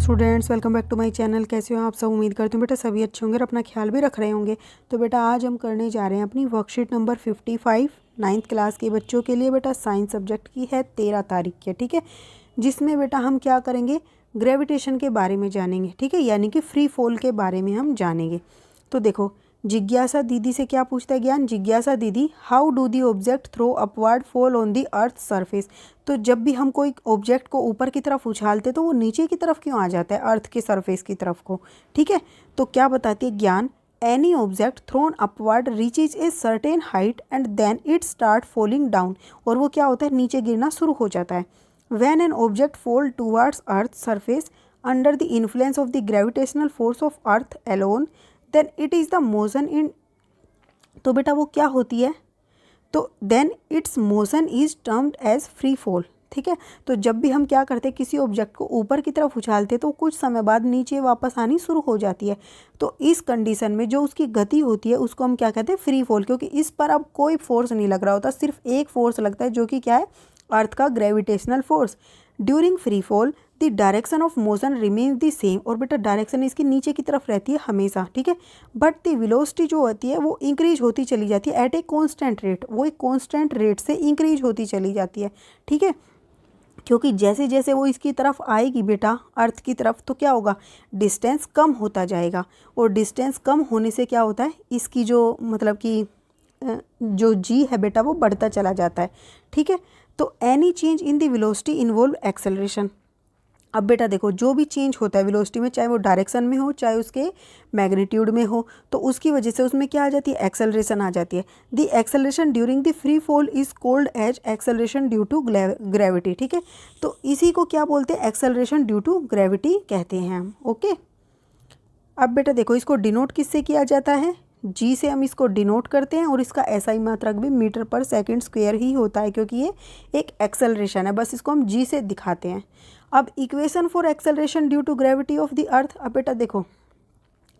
Students, welcome back to my channel. कैसे हो आप सब? उम्मीद करती हूँ बेटा सभी अच्छे होंगे और अपना ख्याल भी रख रहे होंगे। तो बेटा आज हम करने जा रहे हैं अपनी वर्कशीट नंबर 55 9th क्लास के बच्चों के लिए। बेटा साइंस सब्जेक्ट की है, 13 तारीख के, ठीक है। जिसमें बेटा हम क्या करेंगे, ग्रेविटेशन के बारे में जानेंगे, ठीक है, यानी कि फ्री फॉल के बारे में हम जानेंगे। तो देखो, जिज्ञासा दीदी से क्या पूछता है ज्ञान? जिज्ञासा दीदी, how do the object throw upward fall on the earth surface. तो जब भी हम कोई ऑब्जेक्ट को ऊपर की तरफ उछालते तो वो नीचे की तरफ क्यों आ जाता है, अर्थ के सरफेस की तरफ को, ठीक है। तो क्या बताती है Gyan? Any object thrown upward reaches a certain height and then it start falling down. और वो क्या होता है, नीचे गिरना शुरू हो जाता है। When an object fall towards earth surface under the influence of the gravitational force of earth alone then it is the motion in. तो बेटा वो क्या होती है, तो then its motion is termed as free fall, ठीक है। तो जब भी हम क्या करते हैं, किसी ऑब्जेक्ट को ऊपर की तरफ उछालते हैं तो कुछ समय बाद नीचे वापस आनी शुरू हो जाती है। तो इस कंडीशन में जो उसकी गति होती है उसको हम क्या कहते हैं, फ्री फॉल, क्योंकि इस पर अब कोई फोर्स नहीं लग रहा होता, सिर्फ एक फोर्स लगता है जो कि क्या है, अर्थ का gravitational force. During free fall the direction of motion remains the same. और बेटा डायरेक्शन इसकी नीचे की तरफ रहती है हमेशा, ठीक है। बट द वेलोसिटी जो होती है वो इंक्रीज होती चली जाती है एट ए कॉन्स्टेंट रेट, वो एक कॉन्स्टेंट रेट से इंक्रीज होती चली जाती है, ठीक है। क्योंकि जैसे जैसे वो इसकी तरफ आएगी बेटा, अर्थ की तरफ, तो क्या होगा, डिस्टेंस कम होता जाएगा। और डिस्टेंस कम होने से क्या होता है, इसकी जो मतलब कि जो जी है बेटा वो बढ़ता चला जाता है, ठीक है। तो any change in the velocity involve acceleration. अब बेटा देखो, जो भी चेंज होता है वेलोसिटी में, चाहे वो डायरेक्शन में हो चाहे उसके मैग्नीट्यूड में हो, तो उसकी वजह से उसमें क्या आ जाती है, एक्सेलरेशन आ जाती है। The acceleration during the free fall is called as acceleration due to gravity, ठीक है। तो इसी को क्या बोलते हैं, एक्सेलरेशन ड्यू टू ग्रेविटी कहते हैं हम, ओके। अब बेटा देखो, इसको डिनोट किससे किया जाता है, जी से हम इसको डिनोट करते हैं। और इसका एसआई मात्रक भी मीटर पर सेकंड स्क्वायर ही होता है, क्योंकि ये एक एक्सेलरेशन है, बस इसको हम जी से दिखाते हैं। अब equation for acceleration due to gravity of the earth. अब बेटा देखो,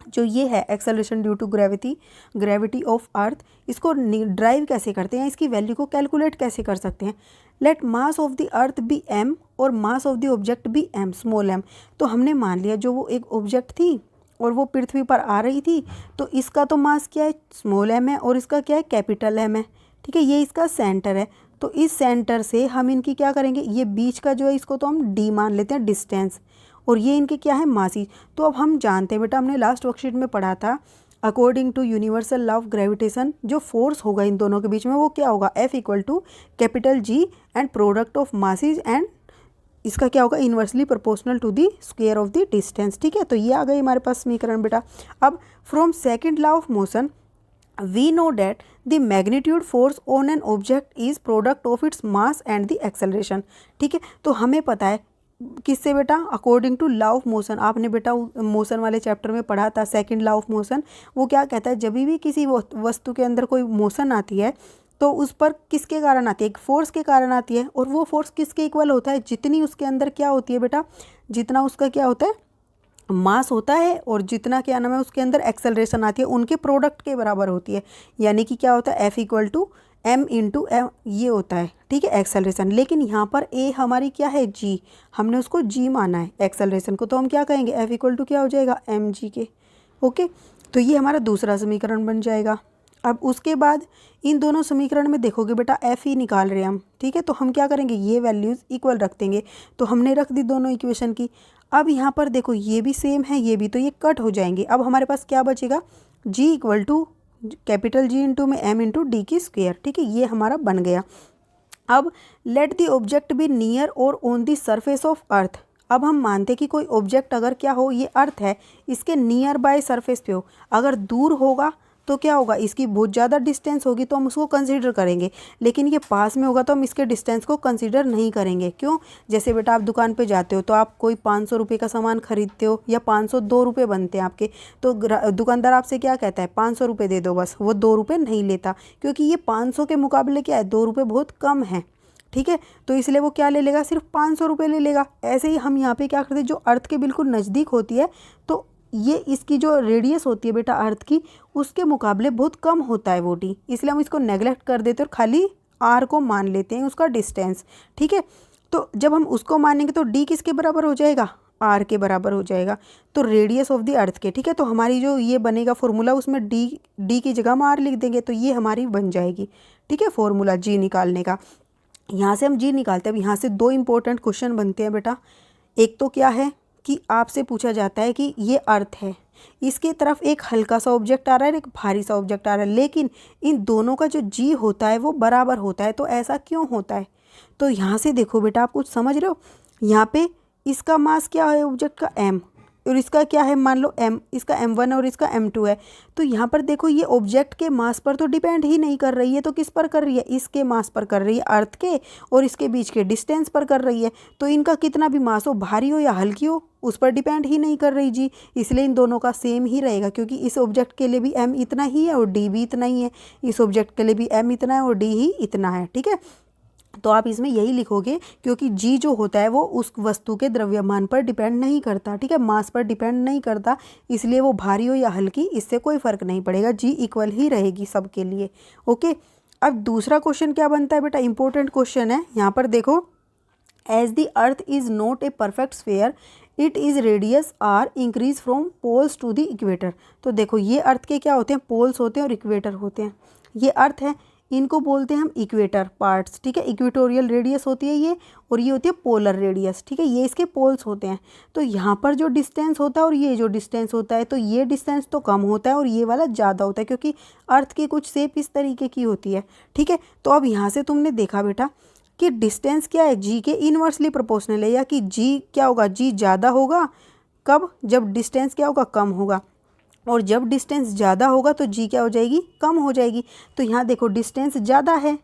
जो ये है acceleration due to gravity of earth, इसको ड्राइव कैसे करते हैं, इसकी वैल्यू को कैलकुलेट कैसे कर सकते हैं। Let mass of the earth be M और mass of the object be M, small M. तो हमने मान लिया जो वो एक ऑब्जेक्ट थी और वो पृथ्वी पर आ रही थी, तो इसका तो मास क्या है, स्मॉल एम है, और इसका क्या है, कैपिटल एम है, ठीक है। ये इसका सेंटर है। तो इस सेंटर से हम इनकी क्या करेंगे, ये बीच का जो है इसको तो हम डी मान लेते हैं, डिस्टेंस, और ये इनके क्या है, मासी। तो अब हम जानते हैं बेटा, हमने लास्ट वर्कशीट में पढ़ा था, according to universal law of gravitation, जो फोर्स होगा इन दोनों के बीच में वो क्या होगा, F equal to capital G and product of masses, and इसका क्या होगा, inversely proportional to the square of the distance, ठीक है। तो ये आ गई हमारे पास समीकरण बेटा। अब from second law of motion we know that the magnitude force on an object is product of its mass and the acceleration, ठीक है। तो हमें पता है किससे बेटा, according to law of motion. आपने बेटा मोशन वाले चैप्टर में पढ़ा था, सेकंड लॉ ऑफ मोशन। वो क्या कहता है, जब भी किसी वस्तु के अंदर कोई मोशन आती है तो उस पर किसके कारण आती है, एक फोर्स के कारण आती है। और वो फोर्स किसके इक्वल होता है, जितनी उसके अंदर क्या होती है बेटा, जितना उसका क्या होता है, मास होता है, और जितना क्या नाम है उसके अंदर एक्सेलरेशन आती है, उनके प्रोडक्ट के बराबर होती है। यानी कि क्या होता है, F equal to m into m, ये होता है, ठीक है, एक्सेलरेशन। लेकिन यहाँ पर ए हमारी क्या है, जी, हमने उसको जी माना है एक्सेलरेशन को, तो हम क्या कहेंगे, F इक्वल टू क्या हो जाएगा, एम जी के, ओके। तो ये हमारा दूसरा समीकरण बन जाएगा। अब उसके बाद इन दोनों समीकरण में देखोगे बेटा, F ही निकाल रहे हैं हम, ठीक है। तो हम क्या करेंगे, ये वैल्यूज़ इक्वल रख देंगे। तो हमने रख दी दोनों इक्वेशन की। अब यहाँ पर देखो, ये भी सेम है, ये भी, तो ये कट हो जाएंगे। अब हमारे पास क्या बचेगा, G equal to capital G into में M इंटू डी की स्क्वायर, ठीक है, ये हमारा बन गया। अब let the object be near और on the surface of earth. अब हम मानते कि कोई ऑब्जेक्ट अगर क्या हो, ये अर्थ है, इसके नियर बाय सरफेस पे हो। अगर दूर होगा तो क्या होगा, इसकी बहुत ज़्यादा डिस्टेंस होगी तो हम उसको कंसीडर करेंगे, लेकिन ये पास में होगा तो हम इसके डिस्टेंस को कंसीडर नहीं करेंगे। क्यों? जैसे बेटा आप दुकान पे जाते हो तो आप कोई 500 रुपये का सामान खरीदते हो, या 502 रुपये बनते हैं आपके, तो दुकानदार आपसे क्या कहता है, 500 रुपये दे दो, बस वो 2 रुपये नहीं लेता, क्योंकि ये 500 के मुकाबले क्या है, 2 रुपये बहुत कम है, ठीक है। तो इसलिए वो क्या ले लेगा, सिर्फ 500 रुपये ले लेगा। ऐसे ही हम यहाँ पे क्या करते हैं, जो अर्थ के बिल्कुल नज़दीक होती है, तो ये इसकी जो रेडियस होती है बेटा अर्थ की, उसके मुकाबले बहुत कम होता है वो डी, इसलिए हम इसको नेगलेक्ट कर देते हैं और खाली आर को मान लेते हैं उसका डिस्टेंस, ठीक है। तो जब हम उसको मानेंगे तो डी किसके बराबर हो जाएगा, आर के बराबर हो जाएगा। तो रेडियस ऑफ द अर्थ के, ठीक है, तो हमारी जो ये बनेगा फॉर्मूला उसमें डी की जगह हम आर लिख देंगे, तो ये हमारी बन जाएगी, ठीक है, फॉर्मूला जी निकालने का। यहाँ से हम जी निकालते हैं। अब यहाँ से दो इंपॉर्टेंट क्वेश्चन बनते हैं बेटा। एक तो क्या है कि आपसे पूछा जाता है कि ये अर्थ है, इसके तरफ एक हल्का सा ऑब्जेक्ट आ रहा है, एक भारी सा ऑब्जेक्ट आ रहा है, लेकिन इन दोनों का जो जी होता है वो बराबर होता है। तो ऐसा क्यों होता है? तो यहाँ से देखो बेटा, आप कुछ समझ रहे हो? यहाँ पे इसका मास क्या है ऑब्जेक्ट का, m, और इसका क्या है, मान लो m, इसका m1 और इसका m2 है। तो यहाँ पर देखो ये ऑब्जेक्ट के मास पर तो डिपेंड ही नहीं कर रही है, तो किस पर कर रही है, इसके मास पर कर रही है, अर्थ के, और इसके बीच के डिस्टेंस पर कर रही है। तो इनका कितना भी मास हो, भारी हो या हल्की हो, उस पर डिपेंड ही नहीं कर रही जी, इसलिए इन दोनों का सेम ही रहेगा, क्योंकि इस ऑब्जेक्ट के लिए भी m इतना ही है और d भी इतना ही है, इस ऑब्जेक्ट के लिए भी m इतना है और d ही इतना है, ठीक है। तो आप इसमें यही लिखोगे, क्योंकि जी जो होता है वो उस वस्तु के द्रव्यमान पर डिपेंड नहीं करता, ठीक है, मास पर डिपेंड नहीं करता, इसलिए वो भारी हो या हल्की इससे कोई फर्क नहीं पड़ेगा, जी इक्वल ही रहेगी सबके लिए। ओके, अब दूसरा क्वेश्चन क्या बनता है बेटा, इंपॉर्टेंट क्वेश्चन है। यहाँ पर देखो, as the earth is not a perfect sphere it is radius R increase from poles to the equator. तो देखो ये अर्थ के क्या होते हैं, पोल्स होते हैं और इक्वेटर होते हैं। ये अर्थ है, इनको बोलते हैं हम इक्वेटर पार्ट्स, ठीक है, इक्वेटोरियल रेडियस होती है ये, और ये होती है पोलर रेडियस, ठीक है, ये इसके पोल्स होते हैं। तो यहाँ पर जो डिस्टेंस होता है और ये जो डिस्टेंस होता है, तो ये डिस्टेंस तो कम होता है और ये वाला ज़्यादा होता है, क्योंकि अर्थ की कुछ शेप इस तरीके की होती है, ठीक है। तो अब यहाँ से तुमने देखा बेटा कि डिस्टेंस क्या है, जी के इन्वर्सली प्रोपोर्शनल है, या कि जी क्या होगा, जी ज़्यादा होगा कब, जब डिस्टेंस क्या होगा, कम होगा, और जब डिस्टेंस ज़्यादा होगा तो जी क्या हो जाएगी, कम हो जाएगी। तो यहाँ देखो डिस्टेंस ज़्यादा है,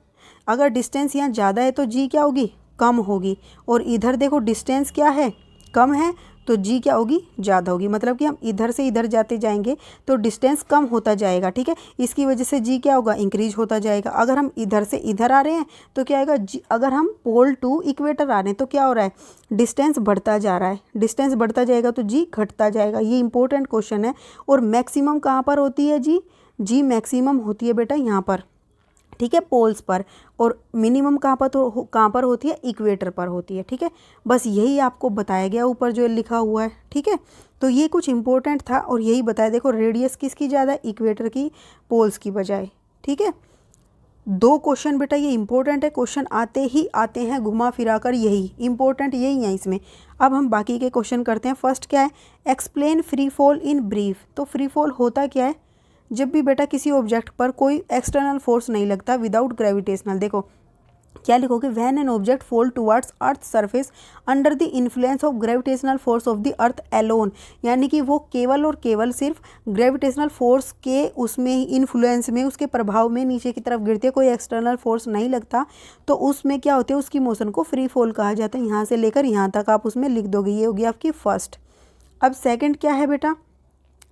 अगर डिस्टेंस यहाँ ज़्यादा है तो जी क्या होगी, कम होगी, और इधर देखो डिस्टेंस क्या है, कम है, तो जी क्या होगी, ज़्यादा होगी। मतलब कि हम इधर से इधर जाते जाएंगे तो डिस्टेंस कम होता जाएगा, ठीक है, इसकी वजह से जी क्या होगा, इंक्रीज होता जाएगा। अगर हम इधर से इधर आ रहे हैं तो क्या आएगा, अगर हम पोल टू इक्वेटर आ रहे हैं तो क्या हो रहा है, डिस्टेंस बढ़ता जा रहा है, डिस्टेंस बढ़ता जाएगा तो जी घटता जाएगा। ये इंपॉर्टेंट क्वेश्चन है। और मैक्सिमम कहाँ पर होती है जी मैक्सिमम होती है बेटा यहाँ पर, ठीक है, पोल्स पर, और मिनिमम कहाँ पर होती है, इक्वेटर पर होती है, ठीक है। बस यही आपको बताया गया ऊपर जो लिखा हुआ है, ठीक है। तो ये कुछ इंपॉर्टेंट था और यही बताया। देखो रेडियस किसकी ज़्यादा है, इक्वेटर की, पोल्स की बजाय, ठीक है। दो क्वेश्चन बेटा ये इंपॉर्टेंट है, क्वेश्चन आते ही आते हैं घुमा फिरा कर, यही इंपॉर्टेंट यही है इसमें। अब हम बाकी के क्वेश्चन करते हैं। फर्स्ट क्या है, explain free fall in brief. तो फ्री फॉल होता क्या है, जब भी बेटा किसी ऑब्जेक्ट पर कोई एक्सटर्नल फोर्स नहीं लगता, विदाउट ग्रेविटेशनल। देखो क्या लिखोगे, when an object fall towards earth surface under the influence of gravitational force of the earth alone, यानी कि वो केवल और केवल सिर्फ ग्रेविटेशनल फोर्स के उसमें ही इन्फ्लुएंस में, उसके प्रभाव में नीचे की तरफ गिरती है, कोई एक्सटर्नल फोर्स नहीं लगता, तो उसमें क्या होते हैं, उसकी मोशन को फ्री फॉल कहा जाता है। यहाँ से लेकर यहाँ तक आप उसमें लिख दोगे, ये होगी आपकी फर्स्ट। अब सेकेंड क्या है बेटा,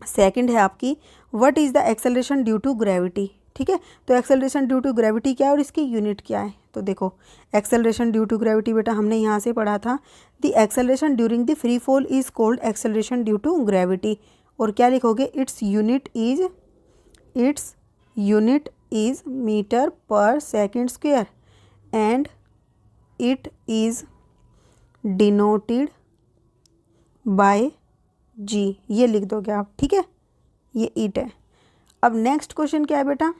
सेकंड है आपकी what is the acceleration due to gravity, ठीक है। तो एक्सेलरेशन ड्यू टू ग्रेविटी क्या है और इसकी यूनिट क्या है। तो देखो एक्सेलरेशन ड्यू टू ग्रेविटी बेटा हमने यहाँ से पढ़ा था, the acceleration during the free fall is called acceleration due to gravity. और क्या लिखोगे, its unit is metre per second square and it is denoted by G, ये लिख दोगे आप, ठीक है, ये इट है। अब नेक्स्ट क्वेश्चन क्या है बेटा,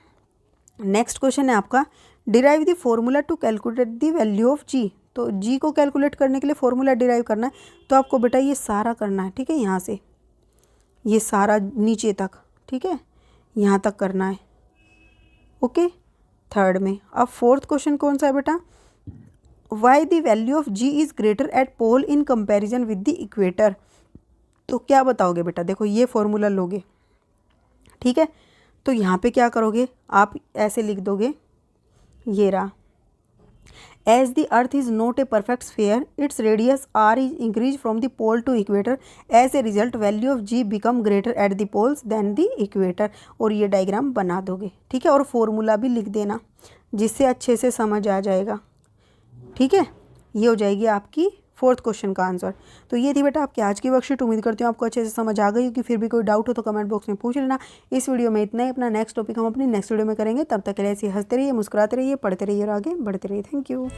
नेक्स्ट क्वेश्चन है आपका derive the formula to calculate the value of G. तो जी को कैलकुलेट करने के लिए फॉर्मूला डिराइव करना है, तो आपको बेटा ये सारा करना है, ठीक है, यहाँ से ये सारा नीचे तक, ठीक है, यहाँ तक करना है, ओके, थर्ड में। अब फोर्थ क्वेश्चन कौन सा है बेटा, why the value of g is greater at pole in comparison with the equator. तो क्या बताओगे बेटा, देखो ये फॉर्मूला लोगे, ठीक है, तो यहाँ पे क्या करोगे आप, ऐसे लिख दोगे, ये रहा, as the earth is not a perfect sphere its radius R is increase from the pole to equator, as a result value of g become greater at the poles then the equator. और ये diagram बना दोगे, ठीक है, और formula भी लिख देना जिससे अच्छे से समझ आ जाएगा, ठीक है। ये हो जाएगी आपकी फोर्थ क्वेश्चन का आंसर। तो ये थी बेटा आपकी आज की वर्कशीट। उम्मीद करती हूँ आपको अच्छे से समझ आ गई होगी। फिर भी कोई डाउट हो तो कमेंट बॉक्स में पूछ लेना। इस वीडियो में इतना ही, अपना नेक्स्ट टॉपिक हम अपनी नेक्स्ट वीडियो में करेंगे। तब तक के लिए ऐसे हंसते रहिए, मुस्कुराते रहिए, पढ़ते रहिए और आगे बढ़ते रहिए। Thank you.